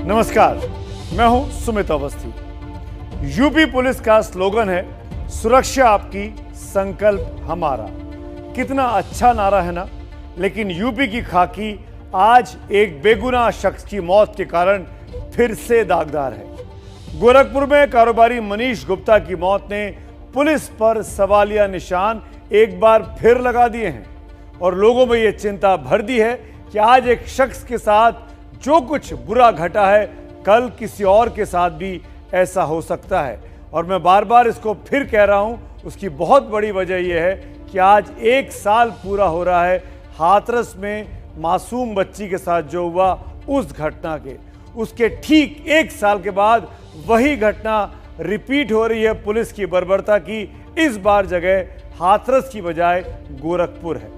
नमस्कार, मैं हूं सुमित अवस्थी। यूपी पुलिस का स्लोगन है सुरक्षा आपकी, संकल्प हमारा। कितना अच्छा नारा है ना। लेकिन यूपी की खाकी आज एक बेगुनाह शख्स की मौत के कारण फिर से दागदार है। गोरखपुर में कारोबारी मनीष गुप्ता की मौत ने पुलिस पर सवालिया निशान एक बार फिर लगा दिए हैं और लोगों में यह चिंता भर दी है कि आज एक शख्स के साथ जो कुछ बुरा घटा है, कल किसी और के साथ भी ऐसा हो सकता है। और मैं बार बार इसको फिर कह रहा हूं, उसकी बहुत बड़ी वजह यह है कि आज 1 साल पूरा हो रहा है हाथरस में मासूम बच्ची के साथ जो हुआ उस घटना के। उसके ठीक 1 साल के बाद वही घटना रिपीट हो रही है। पुलिस की बर्बरता की इस बार जगह हाथरस की बजाय गोरखपुर है।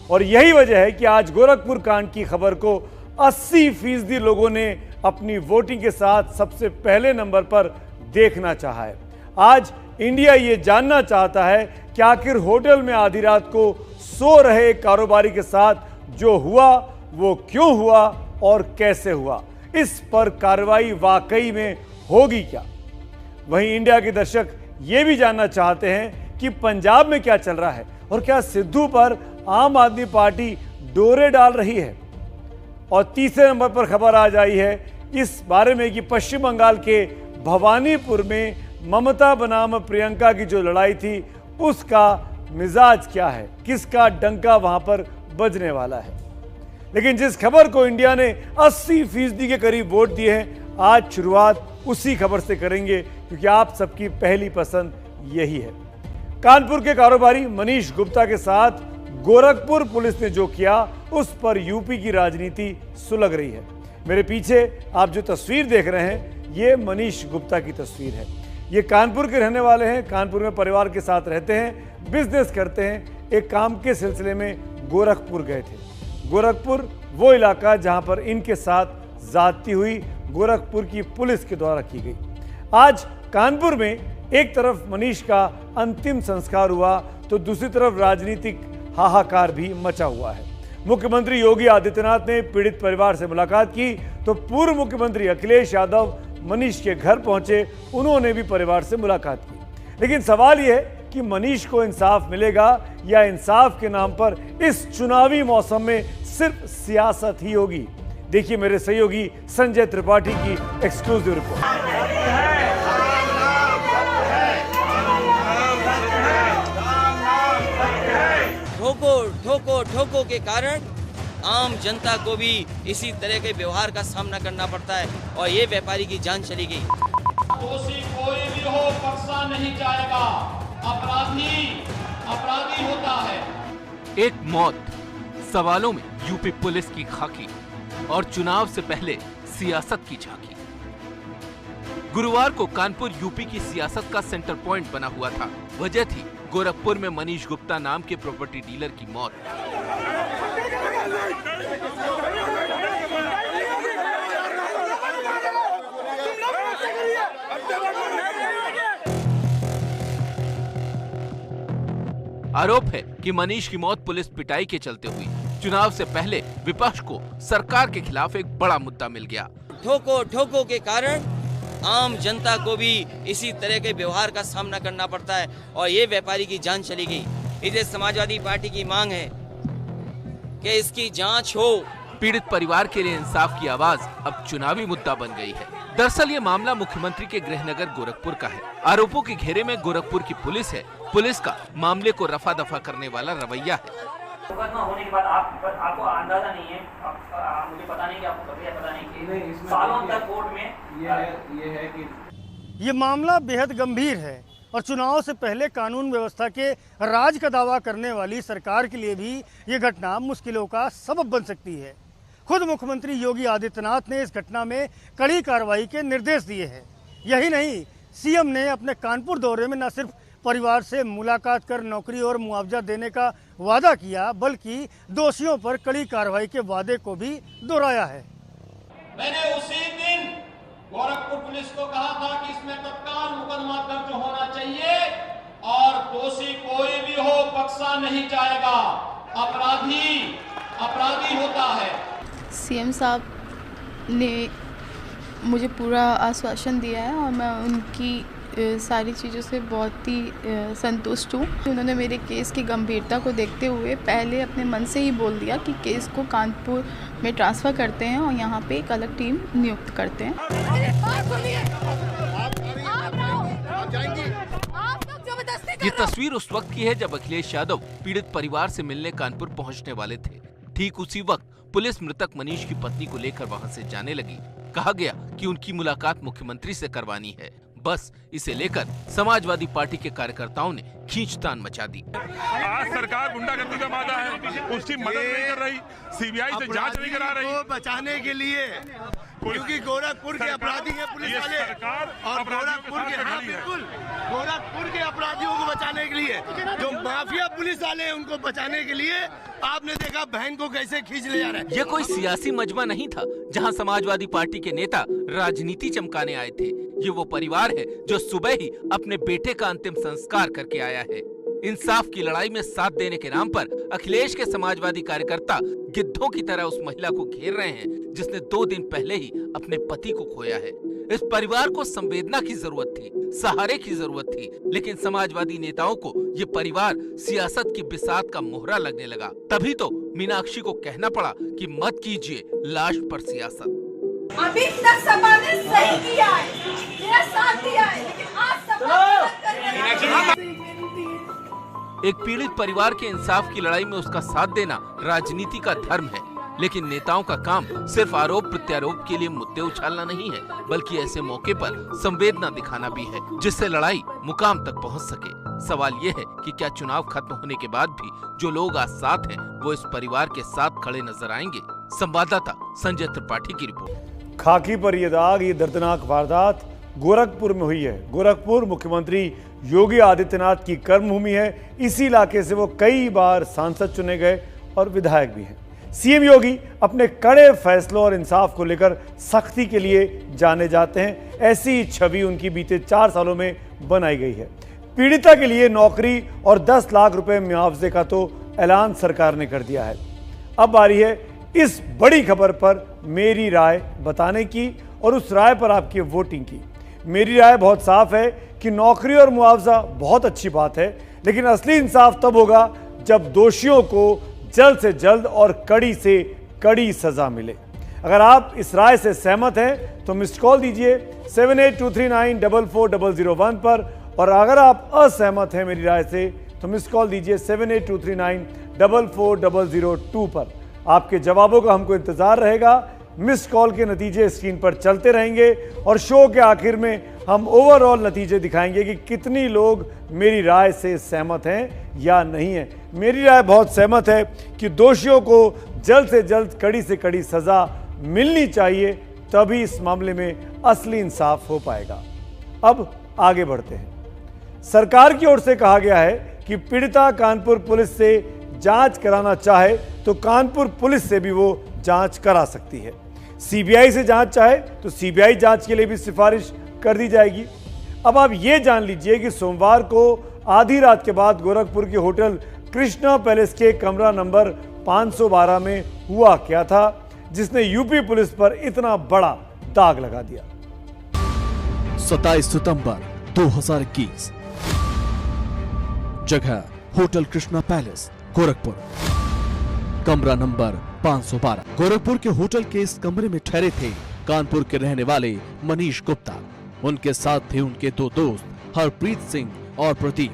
और यही वजह है कि आज गोरखपुर कांड की खबर को 80% लोगों ने अपनी वोटिंग के साथ सबसे पहले नंबर पर देखना चाहा है। आज इंडिया ये जानना चाहता है कि आखिर होटल में आधी रात को सो रहे एक कारोबारी के साथ जो हुआ वो क्यों हुआ और कैसे हुआ। इस पर कार्रवाई वाकई में होगी क्या। वहीं इंडिया के दर्शक ये भी जानना चाहते हैं कि पंजाब में क्या चल रहा है और क्या सिद्धू पर आम आदमी पार्टी डोरे डाल रही है। और तीसरे नंबर पर खबर आ जाई है इस बारे में कि पश्चिम बंगाल के भवानीपुर में ममता बनाम प्रियंका की जो लड़ाई थी उसका मिजाज क्या है, किसका डंका वहां पर बजने वाला है। लेकिन जिस खबर को इंडिया ने 80% के करीब वोट दिए हैं, आज शुरुआत उसी खबर से करेंगे क्योंकि आप सबकी पहली पसंद यही है। कानपुर के कारोबारी मनीष गुप्ता के साथ गोरखपुर पुलिस ने जो किया उस पर यूपी की राजनीति सुलग रही है। मेरे पीछे आप जो तस्वीर देख रहे हैं ये मनीष गुप्ता की तस्वीर है। ये कानपुर के रहने वाले हैं, कानपुर में परिवार के साथ रहते हैं, बिजनेस करते हैं। एक काम के सिलसिले में गोरखपुर गए थे। गोरखपुर वो इलाका जहां पर इनके साथ ज्यादती हुई गोरखपुर की पुलिस के द्वारा की गई। आज कानपुर में एक तरफ मनीष का अंतिम संस्कार हुआ तो दूसरी तरफ राजनीतिक हाहाकार भी मचा हुआ है। मुख्यमंत्री योगी आदित्यनाथ ने पीड़ित परिवार से मुलाकात की तो पूर्व मुख्यमंत्री अखिलेश यादव मनीष के घर पहुंचे, उन्होंने भी परिवार से मुलाकात की। लेकिन सवाल यह है कि मनीष को इंसाफ मिलेगा या इंसाफ के नाम पर इस चुनावी मौसम में सिर्फ सियासत ही होगी। देखिए मेरे सहयोगी संजय त्रिपाठी की एक्सक्लूसिव रिपोर्ट। ठोको के कारण आम जनता को भी इसी तरह के व्यवहार का सामना करना पड़ता है और ये व्यापारी की जान चली गई। दोषी कोई भी हो बख्शा नहीं जाएगा, अपराधी होता है। एक मौत, सवालों में यूपी पुलिस की खाकी और चुनाव से पहले सियासत की झांकी। गुरुवार को कानपुर यूपी की सियासत का सेंटर पॉइंट बना हुआ था। वजह थी गोरखपुर में मनीष गुप्ता नाम के प्रॉपर्टी डीलर की मौत। आरोप है कि मनीष की मौत पुलिस पिटाई के चलते हुई। चुनाव से पहले विपक्ष को सरकार के खिलाफ एक बड़ा मुद्दा मिल गया। ठोको के कारण आम जनता को भी इसी तरह के व्यवहार का सामना करना पड़ता है और ये व्यापारी की जान चली गई। इसे समाजवादी पार्टी की मांग है कि इसकी जांच हो। पीड़ित परिवार के लिए इंसाफ की आवाज अब चुनावी मुद्दा बन गई है। दरअसल ये मामला मुख्यमंत्री के गृहनगर गोरखपुर का है। आरोपों के घेरे में गोरखपुर की पुलिस है। पुलिस का मामले को रफा दफा करने वाला रवैया है। मुकदमा होने के बाद आपको अंदाजा नहीं है, मुझे पता नहीं कि आपको पता नहीं कि सालों तक कोर्ट में ये है कि ये मामला बेहद गंभीर है और चुनाव से पहले कानून व्यवस्था के राज का दावा करने वाली सरकार के लिए भी ये घटना मुश्किलों का सबब बन सकती है। खुद मुख्यमंत्री योगी आदित्यनाथ ने इस घटना में कड़ी कार्रवाई के निर्देश दिए हैं। यही नहीं, सीएम ने अपने कानपुर दौरे में न सिर्फ परिवार से मुलाकात कर नौकरी और मुआवजा देने का वादा किया बल्कि दोषियों पर कड़ी कार्रवाई के वादे को भी दोहराया है। मैंने उसी दिन गोरखपुर पुलिस को कहा था कि इसमें तत्काल मुकदमा दर्ज होना चाहिए और दोषी कोई भी हो बख्शा नहीं जाएगा, अपराधी होता है। सीएम साहब ने मुझे पूरा आश्वासन दिया है और मैं उनकी सारी चीज़ों से बहुत ही संतुष्ट हूँ। उन्होंने मेरे केस की गंभीरता को देखते हुए पहले अपने मन से ही बोल दिया कि केस को कानपुर में ट्रांसफ़र करते हैं और यहाँ पे एक अलग टीम नियुक्त करते हैं। ये तस्वीर उस वक्त की है जब अखिलेश यादव पीड़ित परिवार से मिलने कानपुर पहुंचने वाले थे। ठीक उसी वक्त पुलिस मृतक मनीष की पत्नी को लेकर वहां से जाने लगी। कहा गया कि उनकी मुलाकात मुख्यमंत्री से करवानी है। बस इसे लेकर समाजवादी पार्टी के कार्यकर्ताओं ने खींचतान मचा दी। आज सरकार गुंडागर्दी का मादा है, उसकी मदद नहीं कर रही, सीबीआई से जांच नहीं करा रही। बचाने के लिए, क्योंकि गोरखपुर के अपराधी हैं पुलिस वाले, और गोरखपुर के अपराधियों को बचाने के लिए, जो माफिया पुलिस वाले हैं उनको बचाने के लिए आपने देखा बहन को कैसे खींच ले जा रहे हैं। यह कोई सियासी मजमा नहीं था जहां समाजवादी पार्टी के नेता राजनीति चमकाने आए थे। ये वो परिवार है जो सुबह ही अपने बेटे का अंतिम संस्कार करके आया है। इंसाफ की लड़ाई में साथ देने के नाम पर अखिलेश के समाजवादी कार्यकर्ता गिद्धों की तरह उस महिला को घेर रहे हैं जिसने 2 दिन पहले ही अपने पति को खोया है। इस परिवार को संवेदना की जरूरत थी, सहारे की जरूरत थी, लेकिन समाजवादी नेताओं को ये परिवार सियासत की बिसात का मोहरा लगने लगा। तभी तो मीनाक्षी को कहना पड़ा कि मत कीजिए लाश पर सियासत। अभी तक सपा ने सही किया है, मेरा साथ दिया है, लेकिन आज सपा एक पीड़ित परिवार के इंसाफ की लड़ाई में उसका साथ देना राजनीति का धर्म है, लेकिन नेताओं का काम सिर्फ आरोप प्रत्यारोप के लिए मुद्दे उछालना नहीं है, बल्कि ऐसे मौके पर संवेदना दिखाना भी है जिससे लड़ाई मुकाम तक पहुंच सके। सवाल ये है कि क्या चुनाव खत्म होने के बाद भी जो लोग आज साथ हैं वो इस परिवार के साथ खड़े नजर आएंगे? संवाददाता संजय त्रिपाठी की रिपोर्ट। खाकी पर ये दाग, ये दर्दनाक वारदात गोरखपुर में हुई है। गोरखपुर मुख्यमंत्री योगी आदित्यनाथ की कर्मभूमि है। इसी इलाके से वो कई बार सांसद चुने गए और विधायक भी हैं। सीएम योगी अपने कड़े फैसलों और इंसाफ को लेकर सख्ती के लिए जाने जाते हैं। ऐसी छवि उनकी बीते 4 सालों में बनाई गई है। पीड़िता के लिए नौकरी और 10 लाख रुपए मुआवजे का तो ऐलान सरकार ने कर दिया है। अब बारी है इस बड़ी खबर पर मेरी राय बताने की और उस राय पर आपकी वोटिंग की। मेरी राय बहुत साफ है कि नौकरी और मुआवजा बहुत अच्छी बात है, लेकिन असली इंसाफ तब होगा जब दोषियों को जल्द से जल्द और कड़ी से कड़ी सजा मिले। अगर आप इस राय से सहमत हैं तो मिस्ड कॉल दीजिए 7823944001 पर, और अगर आप असहमत हैं मेरी राय से तो मिस्ड कॉल दीजिए 7823944002 पर। आपके जवाबों का हमको इंतजार रहेगा। मिस्ड कॉल के नतीजे स्क्रीन पर चलते रहेंगे और शो के आखिर में हम ओवरऑल नतीजे दिखाएंगे कि कितनी लोग मेरी राय से सहमत हैं या नहीं है। मेरी राय बहुत सहमत है कि दोषियों को जल्द से जल्द कड़ी से कड़ी सजा मिलनी चाहिए, तभी इस मामले में असली इंसाफ हो पाएगा। अब आगे बढ़ते हैं। सरकार की ओर से कहा गया है कि पीड़िता कानपुर पुलिस से जांच कराना चाहे तो कानपुर पुलिस से भी वो जांच करा सकती है। सीबीआई से जांच चाहे तो सीबीआई जांच के लिए भी सिफारिश कर दी जाएगी। अब आप ये जान लीजिए कि सोमवार को आधी रात के बाद गोरखपुर के होटल कृष्णा पैलेस के कमरा नंबर 512 में हुआ क्या था जिसने यूपी पुलिस पर इतना बड़ा दाग लगा दिया। 27 सितंबर 2021, जगह होटल कृष्णा पैलेस गोरखपुर, कमरा नंबर 512। गोरखपुर के होटल के इस कमरे में ठहरे थे कानपुर के रहने वाले मनीष गुप्ता। उनके साथ थे उनके 2 दोस्त हरप्रीत सिंह और प्रदीप।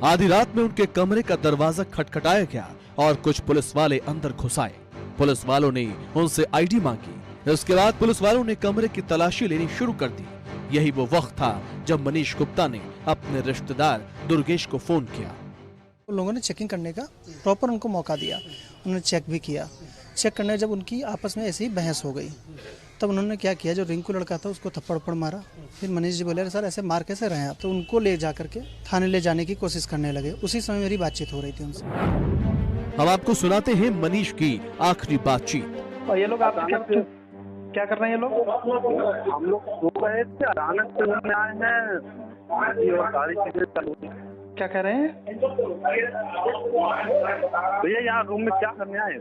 आधी रात में उनके कमरे का दरवाजा खटखटाया गया और कुछ पुलिस वाले अंदर घुस आए। पुलिस वालों ने उनसे आईडी मांगी। इसके बाद पुलिस वालों ने कमरे की तलाशी लेनी शुरू कर दी। यही वो वक्त था जब मनीष गुप्ता ने अपने रिश्तेदार दुर्गेश को फोन किया। लोगों ने चेकिंग करने का प्रॉपर उनको मौका दिया। उन्होंने चेक भी किया। चेक करने जब उनकी आपस में ऐसी ही बहस हो गई, तब उन्होंने क्या किया, जो रिंकू लड़का था उसको थप्पड़ मारा। फिर मनीष जी बोले सर ऐसे मार कैसे रहे हैं आप, तो उनको ले जा करके थाने ले जाने की कोशिश करने लगे। उसी समय मेरी बातचीत हो रही थी उनसे। हम आपको सुनाते हैं मनीष की आखिरी बातचीत। ये लोग आप क्या कर रहे हैं? ये लोग हम लोग सो रहे थे, अचानक से आए हैं, सारी चीजें क्या कह रहे हैं? भैया यहाँ रूम में क्या करने आए?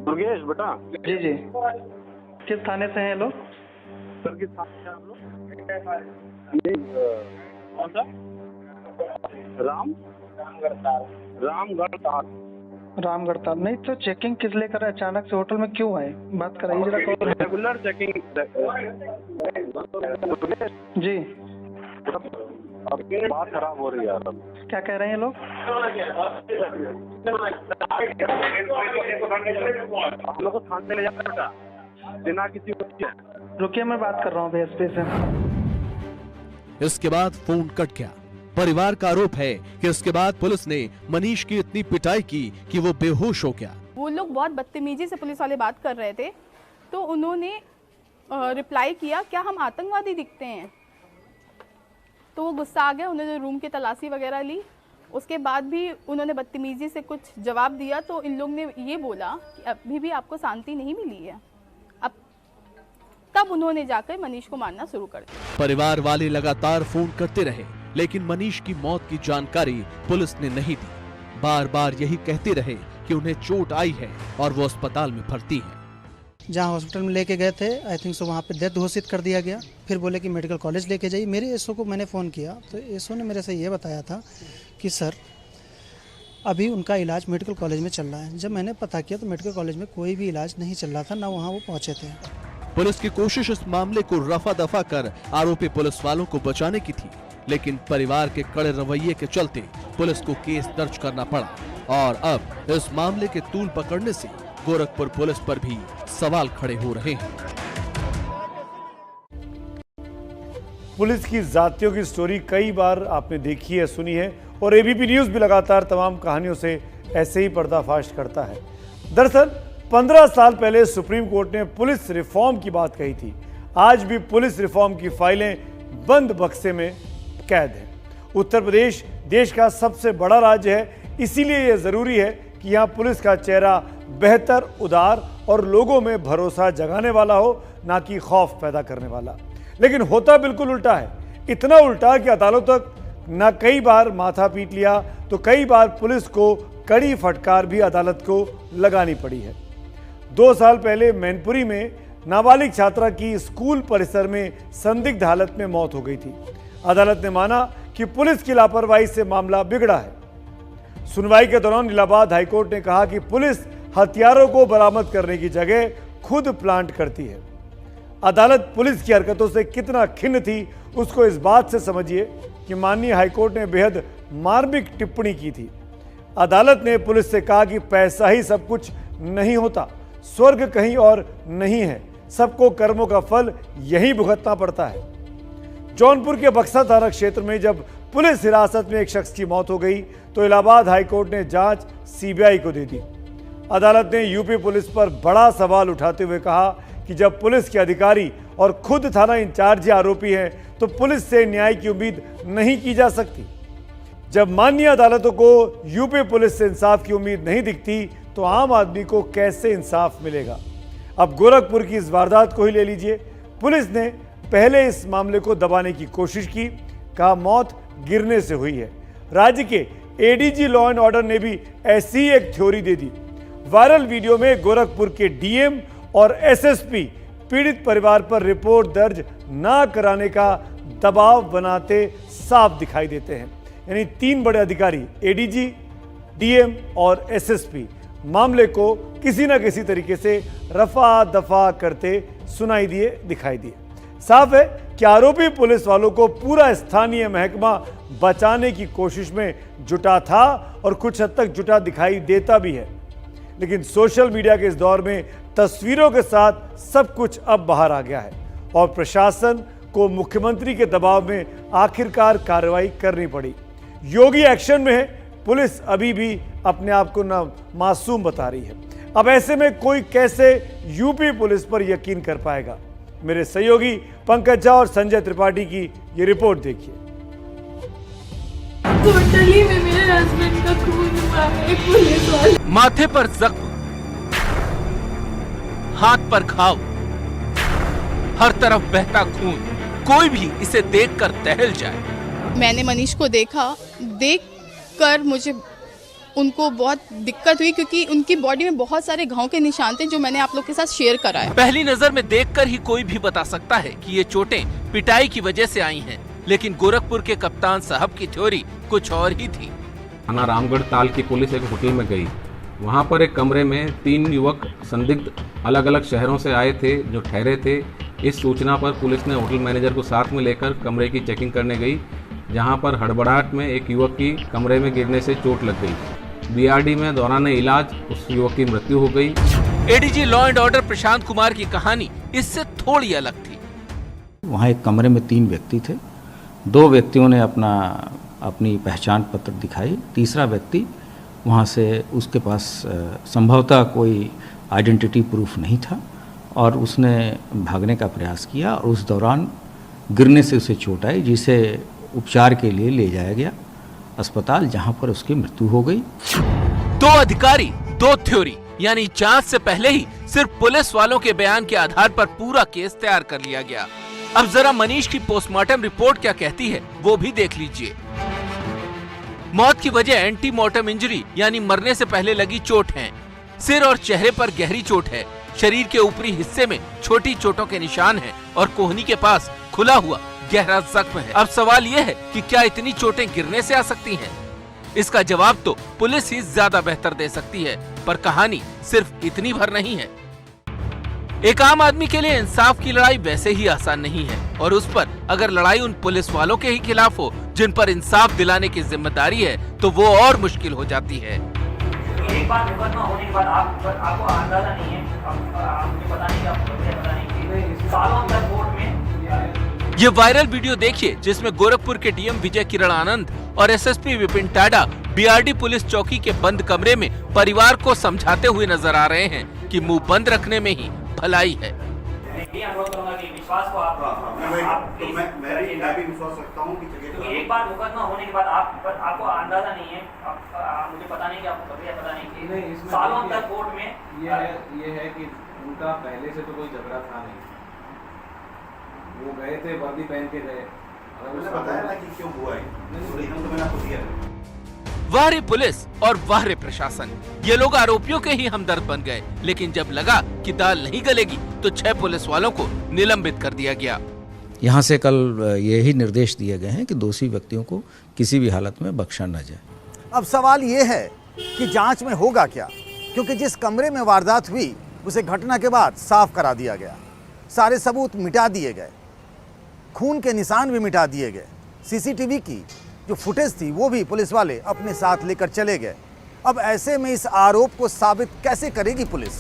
दुर्गेश बेटा। जी जी, किस थाने से हैं लोग? सर किस थाने से आप लोग? कौन सा? रामगढ़ताल। नहीं तो चेकिंग किस लिए कर रहे हैं? अचानक से होटल में क्यों आए? बात कराइए जरा। रेगुलर चेकिंग जी। अब बात खराब हो रही है। क्या कह रहे हैं लोग? हम लोग को थाने ले जाता बिना किसी को। रुकिए, मैं बात कर रहा हूँ एसपी से। इसके बाद फोन कट गया। परिवार का आरोप है कि इसके बाद पुलिस ने मनीष की इतनी पिटाई की कि वो बेहोश हो गया। वो लोग बहुत बदतमीजी से पुलिस वाले बात कर रहे थे, तो उन्होंने रिप्लाई किया, क्या हम आतंकवादी दिखते हैं? तो वो गुस्सा आ गया, उन्होंने रूम की तलाशी वगैरह ली। उसके बाद भी उन्होंने बदतमीजी से कुछ जवाब दिया, तो इन लोग ने ये बोला कि अभी भी आपको शांति नहीं मिली है। अब तब उन्होंने जाकर मनीष को मारना शुरू कर दिया। परिवार वाले लगातार फोन करते रहे, लेकिन मनीष की मौत की जानकारी पुलिस ने नहीं दी। बार बार यही कहते रहे कि उन्हें चोट आई है और वो अस्पताल में भर्ती है। जहाँ हॉस्पिटल में लेके गए थे, आई थिंक सो वहाँ पे डेथ घोषित कर दिया गया। फिर बोले कि मेडिकल कॉलेज लेके जाइए। मेरे एसओ को मैंने फ़ोन किया, तो एसओ ने मेरे से ये बताया था कि सर अभी उनका इलाज मेडिकल कॉलेज में चल रहा है। जब मैंने पता किया तो मेडिकल कॉलेज में कोई भी इलाज नहीं चल रहा था, ना वहाँ वो पहुँचे थे। पुलिस की कोशिश इस मामले को रफा दफा कर आरोपी पुलिस वालों को बचाने की थी, लेकिन परिवार के कड़े रवैये के चलते पुलिस को केस दर्ज करना पड़ा। और अब इस मामले के तूल पकड़ने से गोरखपुर पुलिस पर भी सवाल खड़े हो रहे हैं। पुलिस की जातियों की स्टोरी कई बार आपने देखी है, सुनी है, और एबीपी न्यूज़ भी लगातार तमाम कहानियों से ऐसे ही पर्दाफाश करता है। दरअसल 15 साल पहले सुप्रीम कोर्ट ने पुलिस रिफॉर्म की बात कही थी। आज भी पुलिस रिफॉर्म की फाइलें बंद बक्से में कैद है। उत्तर प्रदेश देश का सबसे बड़ा राज्य है, इसीलिए यह जरूरी है कि यहाँ पुलिस का चेहरा बेहतर, उदार और लोगों में भरोसा जगाने वाला हो, ना कि खौफ पैदा करने वाला। लेकिन होता बिल्कुल उल्टा है। इतना उल्टा कि अदालतों तक न कई बार माथा पीट लिया, तो कई बार पुलिस को कड़ी फटकार भी अदालत को लगानी पड़ी है। 2 साल पहले मैनपुरी में नाबालिग छात्रा की स्कूल परिसर में संदिग्ध हालत में मौत हो गई थी। अदालत ने माना कि पुलिस की लापरवाही से मामला बिगड़ा है। सुनवाई के दौरान इलाहाबाद हाईकोर्ट ने कहा कि पुलिस हथियारों को बरामद करने की जगह खुद प्लांट करती है। अदालत पुलिस की हरकतों से कितना खिन्न थी, उसको इस बात से समझिए कि माननीय हाईकोर्ट ने बेहद मार्मिक टिप्पणी की थी। अदालत ने पुलिस से कहा कि पैसा ही सब कुछ नहीं होता, स्वर्ग कहीं और नहीं है, सबको कर्मों का फल यही भुगतना पड़ता है। जौनपुर के बक्सा थाना क्षेत्र में जब पुलिस हिरासत में एक शख्स की मौत हो गई, तो इलाहाबाद हाईकोर्ट ने जांच सीबीआई को दे दी। अदालत ने यूपी पुलिस पर बड़ा सवाल उठाते हुए कहा कि जब पुलिस के अधिकारी और खुद थाना इंचार्ज ही आरोपी हैं, तो पुलिस से न्याय की उम्मीद नहीं की जा सकती। जब माननीय अदालतों को यूपी पुलिस से इंसाफ की उम्मीद नहीं दिखती, तो आम आदमी को कैसे इंसाफ मिलेगा? अब गोरखपुर की इस वारदात को ही ले लीजिए। पुलिस ने पहले इस मामले को दबाने की कोशिश की, कहा मौत गिरने से हुई है। राज्य के एडीजी लॉ एंड ऑर्डर ने भी ऐसी ही एक थ्योरी दे दी। वायरल वीडियो में गोरखपुर के डीएम और एसएसपी पीड़ित परिवार पर रिपोर्ट दर्ज ना कराने का दबाव बनाते साफ दिखाई देते हैं। यानी 3 बड़े अधिकारी एडीजी, डीएम और एसएसपी मामले को किसी न किसी तरीके से रफा दफा करते सुनाई दिए, दिखाई दिए। साफ है कि आरोपी पुलिस वालों को पूरा स्थानीय महकमा बचाने की कोशिश में जुटा था और कुछ हद तक जुटा दिखाई देता भी है। लेकिन सोशल मीडिया के इस दौर में तस्वीरों के साथ सब कुछ अब बाहर आ गया है और प्रशासन को मुख्यमंत्री के दबाव में आखिरकार कार्रवाई करनी पड़ी। योगी एक्शन में है, पुलिस अभी भी अपने आप को ना मासूम बता रही है। अब ऐसे में कोई कैसे यूपी पुलिस पर यकीन कर पाएगा? मेरे सहयोगी पंकज झा और संजय त्रिपाठी की ये रिपोर्ट देखिए। टोटली में मेरे हस्बैंड का खून हुआ है, पुलिस वाले। माथे पर जख्म, हाथ पर घाव, हर तरफ बहता खून, कोई भी इसे देखकर दहल जाए। मैंने मनीष को देख कर मुझे उनको बहुत दिक्कत हुई, क्योंकि उनकी बॉडी में बहुत सारे घाव के निशान थे जो मैंने आप लोग के साथ शेयर करा है। पहली नजर में देखकर ही कोई भी बता सकता है कि ये चोटें पिटाई की वजह से आई हैं, लेकिन गोरखपुर के कप्तान साहब की थ्योरी कुछ और ही थी। थाना रामगढ़ ताल की पुलिस एक होटल में गई। वहाँ पर एक कमरे में 3 युवक संदिग्ध अलग अलग शहरों से आए थे जो ठहरे थे। इस सूचना पर पुलिस ने होटल मैनेजर को साथ में लेकर कमरे की चेकिंग करने गई, जहां पर हड़बड़ाहट में एक युवक की कमरे में गिरने से चोट लग गई। बीआरडी में दौरान इलाज उस युवक की मृत्यु हो गई। ADG law and order Prashant Kumar की कहानी इससे थोड़ी अलग थी। वहाँ एक कमरे में 3 व्यक्ति थे। 2 व्यक्तियों ने अपनी पहचान पत्र दिखाई। तीसरा व्यक्ति वहाँ से उसके पास संभवतः कोई आइडेंटिटी प्रूफ नहीं था और उसने भागने का प्रयास किया और उस दौरान गिरने से उसे चोट आई, जिसे उपचार के लिए ले जाया गया अस्पताल, जहां पर उसकी मृत्यु हो गई। 2 अधिकारी 2 थ्योरी, यानी जांच से पहले ही सिर्फ पुलिस वालों के बयान के आधार पर पूरा केस तैयार कर लिया गया। अब जरा मनीष की पोस्टमार्टम रिपोर्ट क्या कहती है वो भी देख लीजिए। मौत की वजह एंटी मॉर्टम इंजरी यानी मरने से पहले लगी चोट है। सिर और चेहरे पर गहरी चोट है। शरीर के ऊपरी हिस्से में छोटी चोटों के निशान हैं और कोहनी के पास खुला हुआ गहरा जख्म है। अब सवाल यह है कि क्या इतनी चोटें गिरने से आ सकती हैं? इसका जवाब तो पुलिस ही ज्यादा बेहतर दे सकती है, पर कहानी सिर्फ इतनी भर नहीं है। एक आम आदमी के लिए इंसाफ की लड़ाई वैसे ही आसान नहीं है, और उस पर अगर लड़ाई उन पुलिस वालों के ही खिलाफ हो जिन पर इंसाफ दिलाने की जिम्मेदारी है, तो वो और मुश्किल हो जाती है। एक बार मुकदमा होने के बाद आपको अंदाजा नहीं है, मुझे पता नहीं कि आपको पता नहीं, सालों तक कोर्ट में ये वायरल वीडियो देखिए जिसमें गोरखपुर के डीएम विजय किरण आनंद और SSP Vipin Tada BRD police चौकी के बंद कमरे में परिवार को समझाते हुए नजर आ रहे हैं कि मुंह बंद रखने में ही भलाई है। एक बार मुकदमा होने के बाद आपको अंदाजा नहीं है, मुझे पता नहीं कि आपको पता नहीं, सालों तक कोर्ट में ये है कि उनका पहले से तो कोई झगड़ा था नहीं, वो गए थे वर्दी पहन के गए। अगर बताया ना कि क्यों हुआ है, वाह रे पुलिस और वाह रे प्रशासन, ये लोग आरोपियों के ही हमदर्द बन गए, लेकिन जब लगा कि दाल नहीं गलेगी तो 6 पुलिस वालों को निलंबित कर दिया गया। यहाँ से कल यही निर्देश दिए गए हैं कि दोषी व्यक्तियों को किसी भी हालत में बख्शा न जाए। अब सवाल ये है कि जांच में होगा क्या, क्योंकि जिस कमरे में वारदात हुई उसे घटना के बाद साफ करा दिया गया, सारे सबूत मिटा दिए गए, खून के निशान भी मिटा दिए गए, सीसीटीवी की जो फुटेज थी वो भी पुलिस वाले अपने साथ लेकर चले गए। अब ऐसे में इस आरोप को साबित कैसे करेगी पुलिस?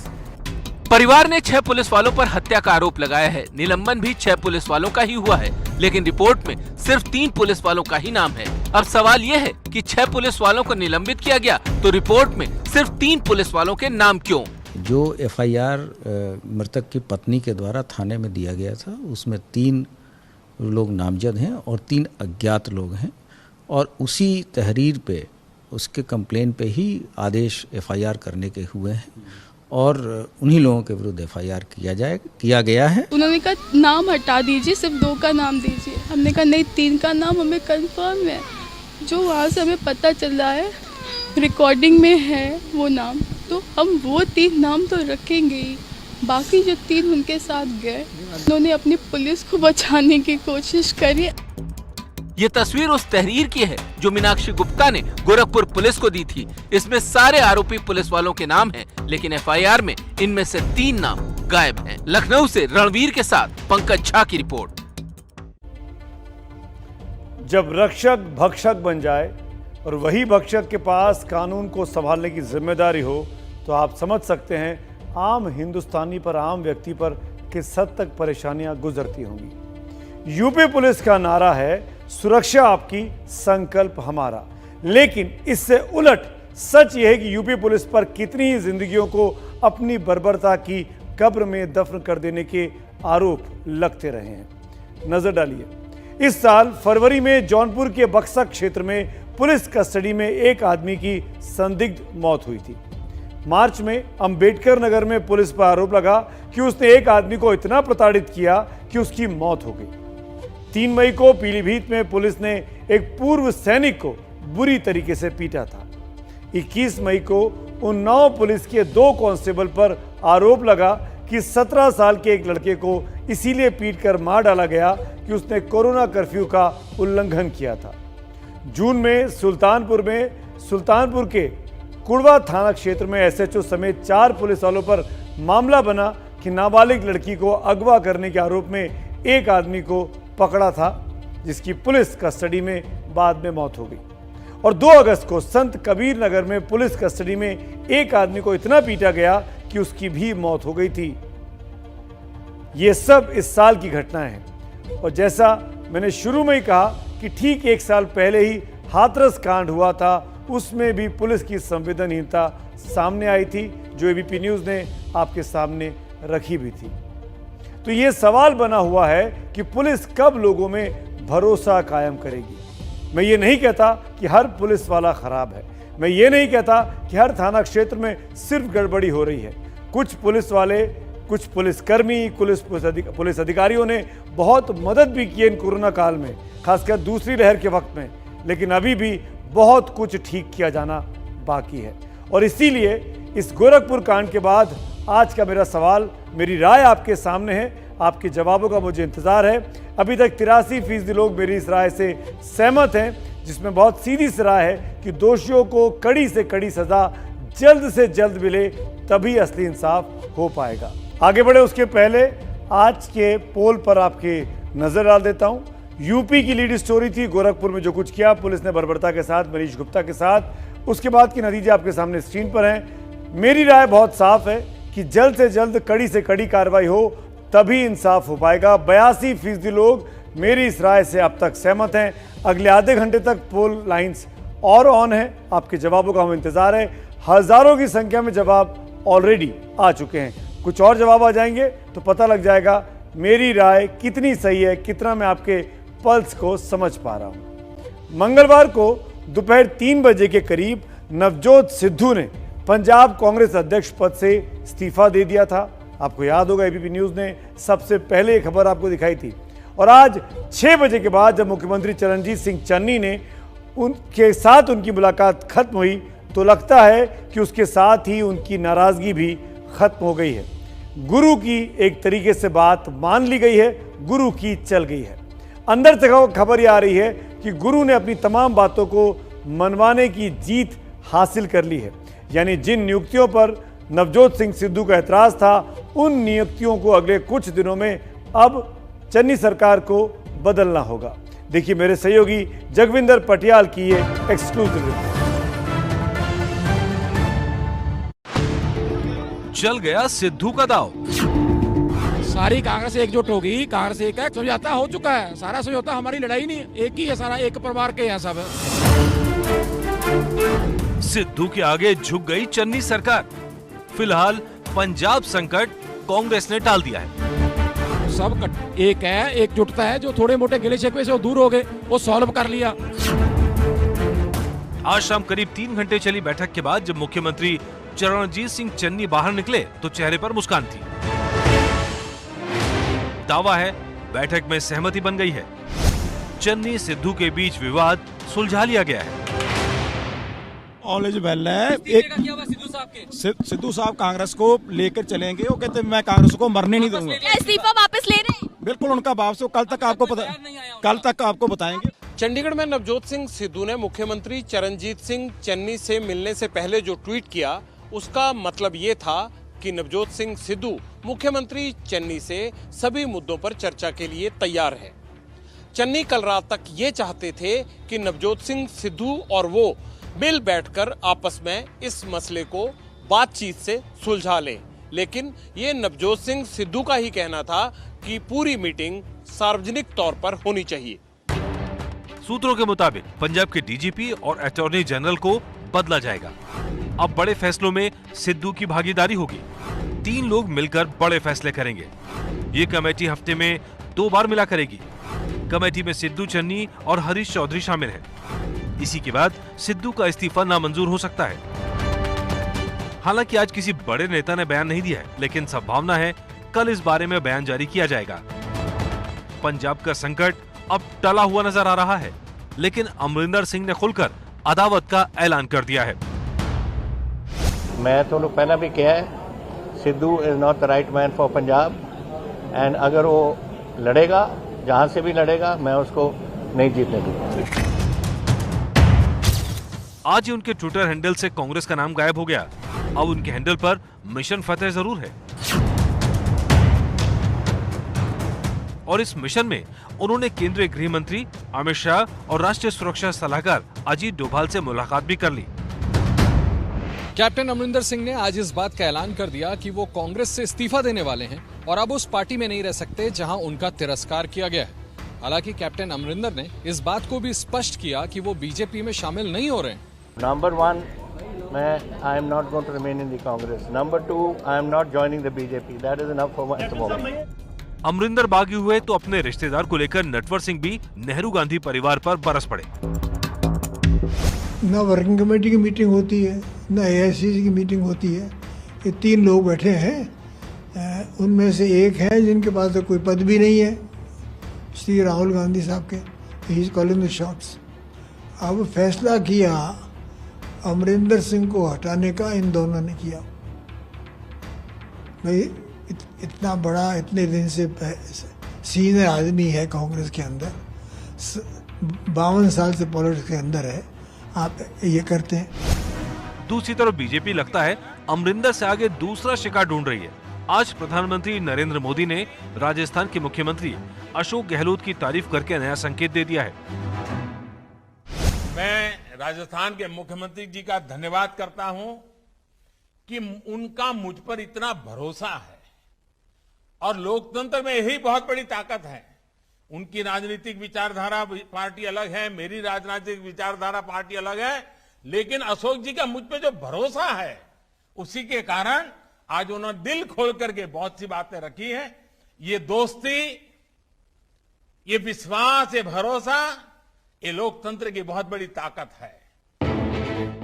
परिवार ने 6 पुलिस वालों पर हत्या का आरोप लगाया है। निलंबन भी 6 पुलिस वालों का ही हुआ है, लेकिन रिपोर्ट में सिर्फ 3 पुलिस वालों का ही नाम है। अब सवाल ये है कि 6 पुलिस वालों को निलंबित किया गया तो रिपोर्ट में सिर्फ 3 पुलिस वालों के नाम क्यों? जो एफआईआर मृतक की पत्नी के द्वारा थाने में दिया गया था उसमें 3 लोग नामजद हैं और 3 अज्ञात लोग हैं, और उसी तहरीर पे उसके कंप्लेन पे ही आदेश एफआईआर करने के हुए हैं और उन्हीं लोगों के विरुद्ध एफआईआर किया गया है। उन्होंने कहा नाम हटा दीजिए, सिर्फ 2 का नाम दीजिए। हमने कहा नहीं, 3 का नाम हमें कंफर्म है, जो वहाँ से हमें पता चल रहा है रिकॉर्डिंग में है वो नाम, तो हम वो 3 नाम तो रखेंगे ही। बाकी जो 3 उनके साथ गए उन्होंने अपनी पुलिस को बचाने की कोशिश करी। ये तस्वीर उस तहरीर की है जो मीनाक्षी गुप्ता ने गोरखपुर पुलिस को दी थी। इसमें सारे आरोपी पुलिस वालों के नाम हैं, लेकिन एफआईआर में इनमें से 3 नाम गायब हैं। लखनऊ से रणवीर के साथ पंकज झा की रिपोर्ट। जब रक्षक भक्षक बन जाए और वही भक्षक के पास कानून को संभालने की जिम्मेदारी हो, तो आप समझ सकते हैं आम हिंदुस्तानी पर, आम व्यक्ति पर किस हद तक परेशानियां गुजरती होंगी। यूपी पुलिस का नारा है सुरक्षा आपकी, संकल्प हमारा, लेकिन इससे उलट सच यह है कि यूपी पुलिस पर कितनी ही जिंदगियों को अपनी बर्बरता की कब्र में दफन कर देने के आरोप लगते रहे हैं। नजर डालिए, इस साल फरवरी में जौनपुर के बक्सा क्षेत्र में पुलिस कस्टडी में एक आदमी की संदिग्ध मौत हुई थी। मार्च में अंबेडकर नगर में पुलिस पर आरोप लगा कि उसने एक आदमी को इतना प्रताड़ित किया कि उसकी मौत हो गई। 3 मई को पीलीभीत में पुलिस ने एक पूर्व सैनिक को बुरी तरीके से पीटा था। 21 मई को उन्नाव पुलिस के 2 कांस्टेबल पर आरोप लगा कि 17 साल के एक लड़के को इसीलिए पीटकर मार डाला गया कि उसने कोरोना कर्फ्यू का उल्लंघन किया था। जून में सुल्तानपुर के कुड़वा थाना क्षेत्र में एसएचओ समेत 4 पुलिस वालों पर मामला बना कि नाबालिग लड़की को अगवा करने के आरोप में एक आदमी को पकड़ा था, जिसकी पुलिस कस्टडी में बाद में मौत हो गई। और 2 अगस्त को संत कबीर नगर में पुलिस कस्टडी में एक आदमी को इतना पीटा गया कि उसकी भी मौत हो गई थी। ये सब इस साल की घटनाएं हैं। और जैसा मैंने शुरू में ही कहा कि ठीक 1 साल पहले ही हाथरस कांड हुआ था, उसमें भी पुलिस की संवेदनहीनता सामने आई थी, जो एबीपी न्यूज़ ने आपके सामने रखी भी थी। तो ये सवाल बना हुआ है कि पुलिस कब लोगों में भरोसा कायम करेगी। मैं ये नहीं कहता कि हर पुलिस वाला खराब है, मैं ये नहीं कहता कि हर थाना क्षेत्र में सिर्फ गड़बड़ी हो रही है। कुछ पुलिस वाले, कुछ पुलिसकर्मी, पुलिस अधिकारियों ने बहुत मदद भी की इन कोरोना काल में, खासकर दूसरी लहर के वक्त में, लेकिन अभी भी बहुत कुछ ठीक किया जाना बाकी है। और इसीलिए इस गोरखपुर कांड के बाद आज का मेरा सवाल, मेरी राय आपके सामने है, आपके जवाबों का मुझे इंतजार है। अभी तक 83% लोग मेरी इस राय से सहमत हैं, जिसमें बहुत सीधी सी राय है कि दोषियों को कड़ी से कड़ी सजा जल्द से जल्द मिले, तभी असली इंसाफ हो पाएगा। आगे बढ़े उसके पहले आज के पोल पर आपकी नजर डाल देता हूं। यूपी की लीड स्टोरी थी, गोरखपुर में जो कुछ किया पुलिस ने बर्बरता के साथ, मनीष गुप्ता के साथ, उसके बाद के नतीजे आपके सामने स्क्रीन पर हैं। मेरी राय बहुत साफ है कि जल्द से जल्द कड़ी से कड़ी कार्रवाई हो, तभी इंसाफ हो पाएगा। 82% लोग मेरी इस राय से अब तक सहमत हैं। अगले आधे घंटे तक पोल लाइंस और ऑन है, आपके जवाबों का हमें इंतजार है। हजारों की संख्या में जवाब ऑलरेडी आ चुके हैं, कुछ और जवाब आ जाएंगे तो पता लग जाएगा मेरी राय कितनी सही है, कितना मैं आपके पल्स को समझ पा रहा हूं। मंगलवार को दोपहर 3 बजे के करीब नवजोत सिद्धू ने पंजाब कांग्रेस अध्यक्ष पद से इस्तीफा दे दिया था। आपको याद होगा एबीपी न्यूज़ ने सबसे पहले ये खबर आपको दिखाई थी। और आज 6 बजे के बाद जब मुख्यमंत्री चरणजीत सिंह चन्नी ने उनके साथ उनकी मुलाकात खत्म हुई, तो लगता है कि उसके साथ ही उनकी नाराजगी भी खत्म हो गई है। गुरु की एक तरीके से बात मान ली गई है, गुरु की चल गई है। अंदर से खबर यह आ रही है कि गुरु ने अपनी तमाम बातों को मनवाने की जीत हासिल कर ली है। यानी जिन नियुक्तियों पर नवजोत सिंह सिद्धू का ऐतराज था, उन नियुक्तियों को अगले कुछ दिनों में अब चन्नी सरकार को बदलना होगा। देखिए मेरे सहयोगी जगविंदर पटियाल की ये एक्सक्लूसिव रिपोर्ट। चल गया सिद्धू का दाव। सारी कांग्रेस एकजुट होगी, कांग्रेस एक है, समझौता हो चुका है, सारा समझौता, हमारी लड़ाई नहीं, एक ही है, सारा एक परिवार के हैं सब। सिद्धू के आगे झुक गई चन्नी सरकार। फिलहाल पंजाब संकट कांग्रेस ने टाल दिया है। सब एक है, एकजुटता है, जो थोड़े मोटे गिले शिकवे से वो दूर हो गए, वो सॉल्व कर लिया। आज शाम करीब 3 घंटे चली बैठक के बाद जब मुख्यमंत्री चरणजीत सिंह चन्नी बाहर निकले तो चेहरे पर मुस्कान थी। दावा है बैठक में सहमति बन गई है। चन्नी सिद्धू के बीच विवाद सुलझा लिया गया है। ऑल वेल है। एक सिद्धू साहब कांग्रेस को लेकर चलेंगे, वो कहते मैं कांग्रेस को मरने नहीं दूंगा। इस्तीफा वापस ले रहे हैं? बिल्कुल उनका वापस, कल तक आपको बताएंगे। चंडीगढ़ में नवजोत सिंह सिद्धू ने मुख्यमंत्री चरणजीत सिंह चन्नी से मिलने से पहले जो ट्वीट किया, उसका मतलब ये था कि नवजोत सिंह सिद्धू मुख्यमंत्री चन्नी से सभी मुद्दों पर चर्चा के लिए तैयार है। चन्नी कल रात तक ये चाहते थे कि नवजोत सिंह सिद्धू और वो मिल बैठकर आपस में इस मसले को बातचीत से सुलझा लें, लेकिन ये नवजोत सिंह सिद्धू का ही कहना था कि पूरी मीटिंग सार्वजनिक तौर पर होनी चाहिए। सूत्रों के मुताबिक पंजाब के डीजीपी और अटॉर्नी जनरल को बदला जाएगा। अब बड़े फैसलों में सिद्धू की भागीदारी होगी। 3 लोग मिलकर बड़े फैसले करेंगे। ये कमेटी हफ्ते में 2 बार मिला करेगी। कमेटी में सिद्धू, चन्नी और हरीश चौधरी शामिल हैं। इसी के बाद सिद्धू का इस्तीफा नामंजूर हो सकता है। हालांकि आज किसी बड़े नेता ने बयान नहीं दिया है, लेकिन संभावना है कल इस बारे में बयान जारी किया जाएगा। पंजाब का संकट अब टला हुआ नजर आ रहा है, लेकिन अमरिंदर सिंह ने खुलकर अदावत का ऐलान कर दिया है। मैं तो पहला भी कहा है, Sidhu is not the right man for Punjab, and अगर वो लड़ेगा, जहां से भी लड़ेगा, मैं उसको नहीं जीतने दूंगा। आज ही उनके ट्विटर हैंडल से कांग्रेस का नाम गायब हो गया। अब उनके हैंडल पर मिशन फतेह जरूर है, और इस मिशन में उन्होंने केंद्रीय गृह मंत्री अमित शाह और राष्ट्रीय सुरक्षा सलाहकार अजीत डोभाल से मुलाकात भी कर ली। कैप्टन अमरिंदर सिंह ने आज इस बात का ऐलान कर दिया कि वो कांग्रेस से इस्तीफा देने वाले हैं और अब उस पार्टी में नहीं रह सकते जहां उनका तिरस्कार किया गया है। हालांकि कैप्टन अमरिंदर ने इस बात को भी स्पष्ट किया कि वो बीजेपी में शामिल नहीं हो रहे हैं। Number 1, I am not going to remain in the Congress. Number 2, I am not joining the BJP. That is enough for at the moment. Amarinder बागी हुए तो अपने रिश्तेदार को लेकर नटवर सिंह भी नेहरू गांधी परिवार पर बरस पड़े। न वर्किंग कमेटी की मीटिंग होती है, न AICC की मीटिंग होती है। ये 3 लोग बैठे हैं, उनमें से एक है जिनके पास तो कोई पद भी नहीं है, श्री राहुल गांधी साहब के। He is calling the shots. अब फैसला किया अमरिंदर सिंह को हटाने का इन दोनों ने किया। भाई इतना बड़ा, इतने दिन से सीनियर आदमी है कांग्रेस के अंदर, 52 साल से पॉलिटिक्स के अंदर है, आप ये करते हैं। दूसरी तरफ बीजेपी लगता है अमरिंदर से आगे दूसरा शिकार ढूंढ रही है। आज प्रधानमंत्री नरेंद्र मोदी ने राजस्थान के मुख्यमंत्री अशोक गहलोत की तारीफ करके नया संकेत दे दिया है। मैं राजस्थान के मुख्यमंत्री जी का धन्यवाद करता हूं कि उनका मुझ पर इतना भरोसा है, और लोकतंत्र में यही बहुत बड़ी ताकत है। उनकी राजनीतिक विचारधारा पार्टी अलग है, मेरी राजनीतिक विचारधारा पार्टी अलग है, लेकिन अशोक जी का मुझ पे जो भरोसा है, उसी के कारण आज उन्होंने दिल खोल करके बहुत सी बातें रखी हैं। ये दोस्ती, ये विश्वास, ये भरोसा, ये लोकतंत्र की बहुत बड़ी ताकत है।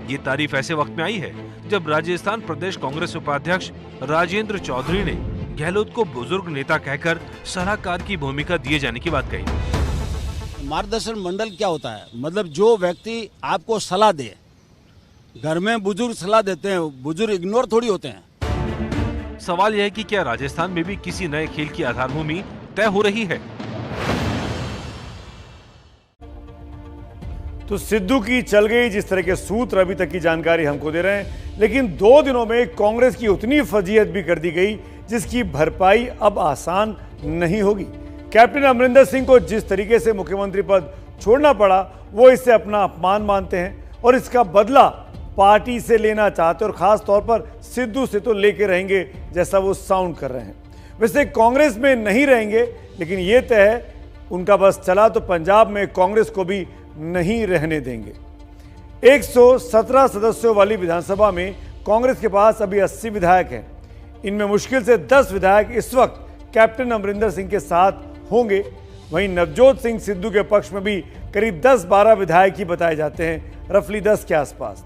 ये तारीफ ऐसे वक्त में आई है जब राजस्थान प्रदेश कांग्रेस उपाध्यक्ष राजेंद्र चौधरी ने गहलोत को बुजुर्ग नेता कहकर सलाहकार की भूमिका दिए जाने की बात कही। मार्गदर्शन मंडल क्या होता है? मतलब जो व्यक्ति आपको सलाह दे। घर में बुजुर्ग सलाह देते हैं, बुजुर्ग इग्नोर थोड़ी होते हैं। सवाल यह है कि क्या राजस्थान में भी किसी नए खेल की आधारभूमि तय हो रही है? तो सिद्धू की चल गई जिस तरह के सूत्र अभी तक की जानकारी हमको दे रहे हैं, लेकिन 2 दिनों में कांग्रेस की उतनी फजीहत भी कर दी गई जिसकी भरपाई अब आसान नहीं होगी। कैप्टन अमरिंदर सिंह को जिस तरीके से मुख्यमंत्री पद छोड़ना पड़ा, वो इससे अपना अपमान मानते हैं और इसका बदला पार्टी से लेना चाहते, और खास तौर पर सिद्धू से तो लेके रहेंगे जैसा वो साउंड कर रहे हैं। वैसे कांग्रेस में नहीं रहेंगे, लेकिन ये तय है उनका बस चला तो पंजाब में कांग्रेस को भी नहीं रहने देंगे। 117 सदस्यों वाली विधानसभा में कांग्रेस के पास अभी 80 विधायक हैं। इनमें मुश्किल से 10 विधायक इस वक्त कैप्टन अमरिंदर सिंह के साथ होंगे। वहीं नवजोत सिंह सिद्धू के पक्ष में भी करीब 10-12 विधायक ही बताए जाते हैं, रफली 10 के आसपास।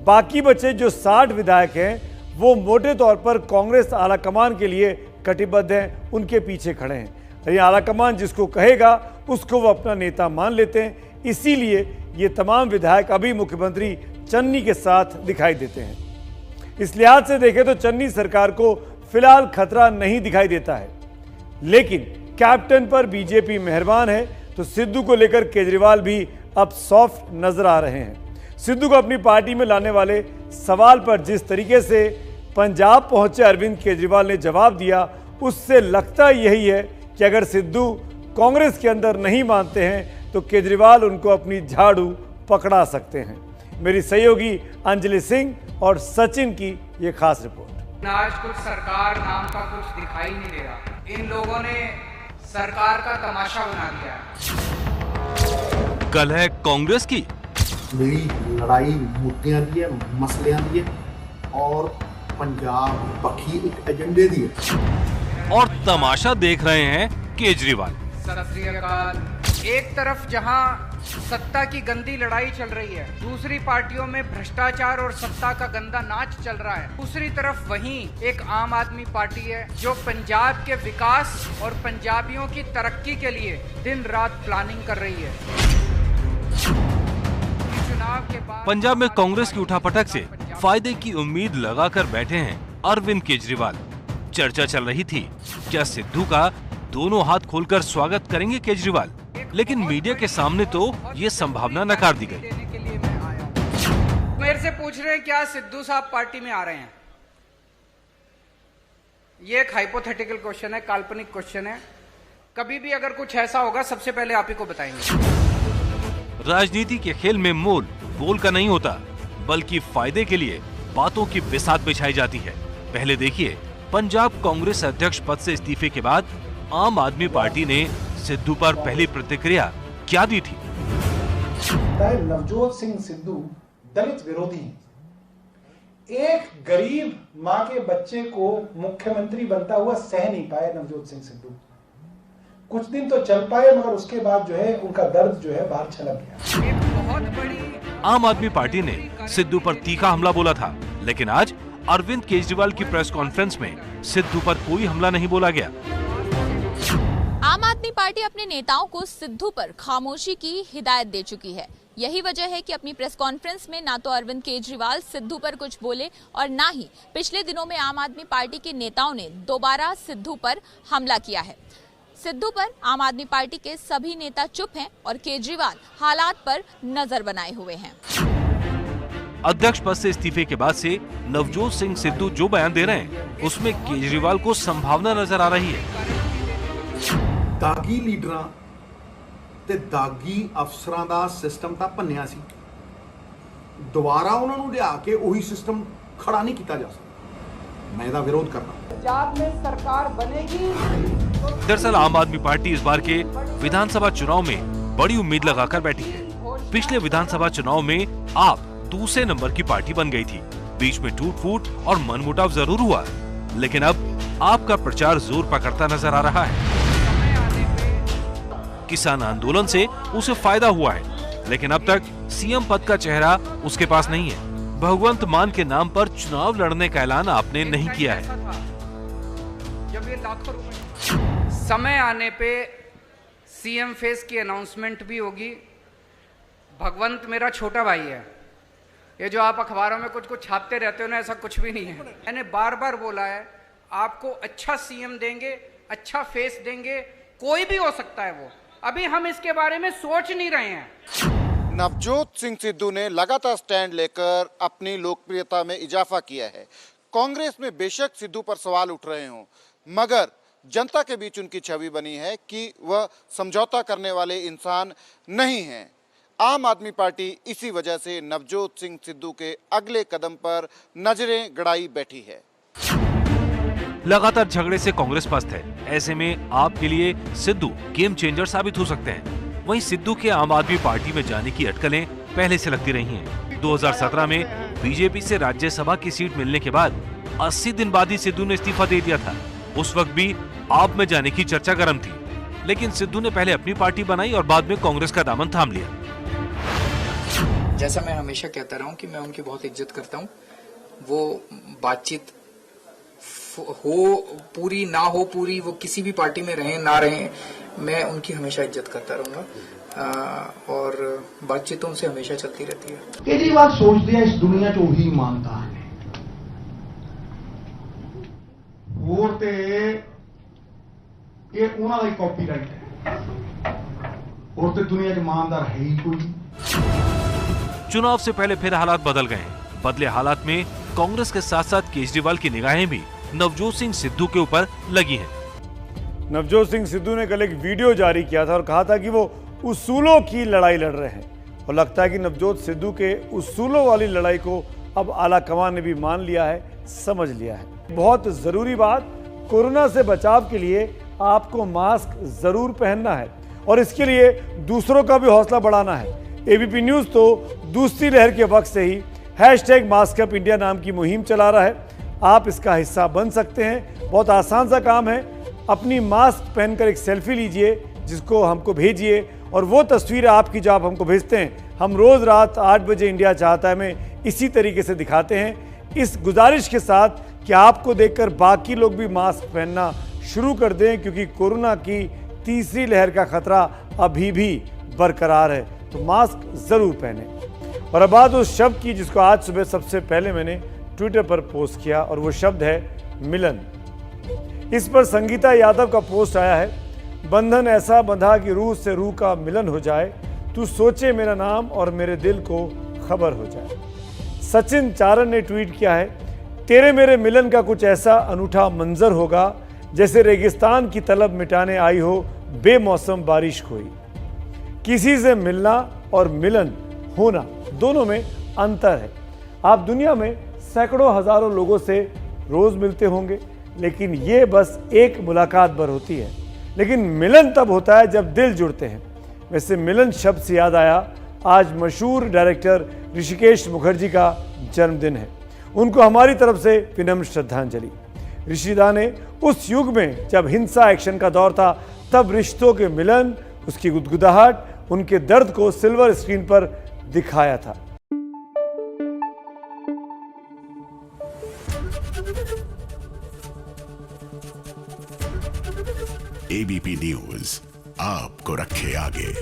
बाकी बचे जो 60 विधायक हैं वो मोटे तौर पर कांग्रेस आलाकमान के लिए कटिबद्ध हैं, उनके पीछे खड़े हैं। ये आलाकमान जिसको कहेगा उसको वो अपना नेता मान लेते हैं, इसीलिए ये तमाम विधायक अभी मुख्यमंत्री चन्नी के साथ दिखाई देते हैं। इस लिहाज से देखें तो चन्नी सरकार को फिलहाल खतरा नहीं दिखाई देता है, लेकिन कैप्टन पर बीजेपी मेहरबान है तो सिद्धू को लेकर केजरीवाल भी अब सॉफ्ट नजर आ रहे हैं। सिद्धू को अपनी पार्टी में लाने वाले सवाल पर जिस तरीके से पंजाब पहुंचे अरविंद केजरीवाल ने जवाब दिया, उससे लगता यही है कि अगर सिद्धू कांग्रेस के अंदर नहीं मानते हैं तो केजरीवाल उनको अपनी झाड़ू पकड़ा सकते हैं। मेरी सहयोगी अंजलि सिंह और सचिन की ये खास रिपोर्ट। आज कुछ सरकार नाम का कुछ दिखाई नहीं दे रहा। इन लोगों ने सरकार का तमाशा बना दिया। कल है कांग्रेस की मेरी लड़ाई मुद्दों की है, मसलों की है और पंजाब पक्षी एक एजेंडे की है, और तमाशा देख रहे हैं केजरीवाल। सत श्री अकाल। एक तरफ जहां सत्ता की गंदी लड़ाई चल रही है, दूसरी पार्टियों में भ्रष्टाचार और सत्ता का गंदा नाच चल रहा है। दूसरी तरफ वहीं एक आम आदमी पार्टी है जो पंजाब के विकास और पंजाबियों की तरक्की के लिए दिन रात प्लानिंग कर रही है। चुनाव के बाद पंजाब में कांग्रेस की उठापटक से फायदे की उम्मीद लगाकर बैठे हैं अरविंद केजरीवाल। चर्चा चल रही थी क्या सिद्धू का दोनों हाथ खोलकर स्वागत करेंगे केजरीवाल, लेकिन मीडिया के सामने तो ये संभावना नकार दी गई। मेरे से पूछ रहे हैं क्या सिद्धू साहब पार्टी में आ रहे हैं। ये एक हाइपोथेटिकल क्वेश्चन है, काल्पनिक क्वेश्चन है। कभी भी अगर कुछ ऐसा होगा सबसे पहले आप ही को बताएंगे। राजनीति के खेल में मोल बोल का नहीं होता, बल्कि फायदे के लिए बातों की बिसात बिछाई जाती है। पहले देखिए, पंजाब कांग्रेस अध्यक्ष पद से इस्तीफे के बाद आम आदमी पार्टी ने सिद्धू पर पहली प्रतिक्रिया क्या दी थी। नवजोत सिंह सिद्धू दलित विरोधी हैं। एक गरीब मां के बच्चे को मुख्यमंत्री बनता हुआ सह नहीं पाए नवजोत सिंह सिद्धू। कुछ दिन तो चल पाए, मगर उसके बाद जो है उनका दर्द जो है बाहर छलक गया। आम आदमी पार्टी ने सिद्धू पर तीखा हमला बोला था, लेकिन आज अरविंद केजरीवाल की प्रेस कॉन्फ्रेंस में सिद्धू पर कोई हमला नहीं बोला गया। आम आदमी पार्टी अपने नेताओं को सिद्धू पर खामोशी की हिदायत दे चुकी है। यही वजह है कि अपनी प्रेस कॉन्फ्रेंस में ना तो अरविंद केजरीवाल सिद्धू पर कुछ बोले और ना ही पिछले दिनों में आम आदमी पार्टी के नेताओं ने दोबारा सिद्धू पर हमला किया है। सिद्धू पर आम आदमी पार्टी के सभी नेता चुप हैं और केजरीवाल हालात पर नजर बनाए हुए हैं। अध्यक्ष पद से इस्तीफे के बाद से नवजोत सिंह सिद्धू जो बयान दे रहे हैं, उसमें केजरीवाल को संभावना नजर आ रही है। दागी लीडरां ते दागी अफसरां दा सिस्टम तां भन्निया सी, दोबारा उन्हां नूं लिया के ओही सिस्टम खड़ा नहीं किया जा सकता। मैं इहदा विरोध करना। पंजाब में सरकार बनेगी। दरअसल आम आदमी पार्टी इस बार के विधानसभा चुनाव में बड़ी उम्मीद लगाकर बैठी है। पिछले विधानसभा चुनाव में आप दूसरे नंबर की पार्टी बन गई थी। बीच में टूट फूट और मनमुटाव जरूर हुआ, लेकिन अब आपका प्रचार जोर पकड़ता नजर आ रहा है। किसान आंदोलन से उसे फायदा हुआ है, लेकिन अब तक सीएम पद का चेहरा उसके पास नहीं है। भगवंत मान के नाम पर चुनाव लड़ने का ऐलान आपने नहीं किया है। जब ये लाखों रुपए समय आने पे सीएम फेस की अनाउंसमेंट भी होगी। भगवंत मेरा छोटा भाई है। ये जो आप अखबारों में कुछ कुछ छापते रहते हो ना, ऐसा कुछ भी नहीं है। मैंने बार बार बोला है आपको अच्छा सीएम देंगे, अच्छा फेस देंगे, कोई भी हो सकता है वो। अभी हम इसके बारे में सोच नहीं रहे हैं। नवजोत सिंह सिद्धू ने लगातार स्टैंड लेकर अपनी लोकप्रियता में इजाफा किया है। कांग्रेस में बेशक सिद्धू पर सवाल उठ रहे हों, मगर जनता के बीच उनकी छवि बनी है कि वह समझौता करने वाले इंसान नहीं हैं। आम आदमी पार्टी इसी वजह से नवजोत सिंह सिद्धू के अगले कदम पर नजरें गड़ाई बैठी है। लगातार झगड़े से कांग्रेस पस्त है। ऐसे में आपके लिए सिद्धू गेम चेंजर साबित हो सकते हैं। वहीं सिद्धू के आम आदमी पार्टी में जाने की अटकलें पहले से लगती रही हैं। 2017 में बीजेपी से राज्यसभा की सीट मिलने के बाद 80 दिन बाद ही सिद्धू ने इस्तीफा दे दिया था। उस वक्त भी आप में जाने की चर्चा गर्म थी, लेकिन सिद्धू ने पहले अपनी पार्टी बनाई और बाद में कांग्रेस का दामन थाम लिया। जैसा मैं हमेशा कहता रहा हूं कि मैं उनकी बहुत इज्जत करता हूं। वो बातचीत हो पूरी ना हो पूरी, वो किसी भी पार्टी में रहें ना रहें, मैं उनकी हमेशा इज्जत करता रहूंगा और बातचीत तो उनसे हमेशा चलती रहती है। केजरीवाल सोचते हैं इस दुनिया च ਉਹੀ ईमानदार ने, वोट ते ये ਉਹਨਾਂ ਦਾ ਹੀ ਕਾਪੀਰਾਈਟ है, और तो दुनिया च ईमानदार है ही कोई। चुनाव से पहले फिर हालात बदल गए हैं। बदले हालात में कांग्रेस के साथ साथ केजरीवाल की निगाहें भी नवजोत सिंह सिद्धू के ऊपर लगी हैं। नवजोत सिंह सिद्धू ने कल एक वीडियो जारी किया था और कहा था कि वो उसूलों की लड़ाई लड़ रहे हैं, और लगता है कि नवजोत सिद्धू के उसूलों वाली लड़ाई को अब आला कमान ने भी मान लिया है, समझ लिया है। बहुत जरूरी बात, कोरोना से बचाव के लिए आपको मास्क जरूर पहनना है और इसके लिए दूसरों का भी हौसला बढ़ाना है। एबीपी न्यूज़ तो दूसरी लहर के वक्त से ही #MaskUpIndia नाम की मुहिम चला रहा है। आप इसका हिस्सा बन सकते हैं। बहुत आसान सा काम है। अपनी मास्क पहनकर एक सेल्फी लीजिए, जिसको हमको भेजिए और वो तस्वीरें आपकी जो आप हमको भेजते हैं, हम रोज़ रात 8 बजे इंडिया चाहता है में इसी तरीके से दिखाते हैं, इस गुजारिश के साथ कि आपको देखकर बाकी लोग भी मास्क पहनना शुरू कर दें, क्योंकि कोरोना की तीसरी लहर का खतरा अभी भी बरकरार है। तो मास्क ज़रूर पहने। और अब बात उस शब्द की जिसको आज सुबह सबसे पहले मैंने ट्विटर पर पोस्ट किया, और वो शब्द है मिलन। इस पर संगीता यादव का पोस्ट आया है, बंधन ऐसा बंधा कि रूह से रूह का मिलन हो जाए, तू सोचे मेरा नाम और मेरे दिल को खबर हो जाए। सचिन चारण ने ट्वीट किया है, तेरे मेरे मिलन का कुछ ऐसा अनूठा मंजर होगा जैसे रेगिस्तान की तलब मिटाने आई हो बेमौसम बारिश कोई। किसी से मिलना और मिलन होना दोनों में अंतर है। आप दुनिया में सैकड़ों हजारों लोगों से रोज मिलते होंगे, लेकिन ये बस एक मुलाकात भर होती है। लेकिन मिलन तब होता है जब दिल जुड़ते हैं। वैसे मिलन शब्द से याद आया, आज मशहूर डायरेक्टर ऋषिकेश मुखर्जी का जन्मदिन है। उनको हमारी तरफ से विनम्र श्रद्धांजलि। ऋषिदा ने उस युग में जब हिंसा एक्शन का दौर था, तब रिश्तों के मिलन, उसकी गुदगुदाहट, उनके दर्द को सिल्वर स्क्रीन पर दिखाया था। एबीपी न्यूज आपको रखे आगे।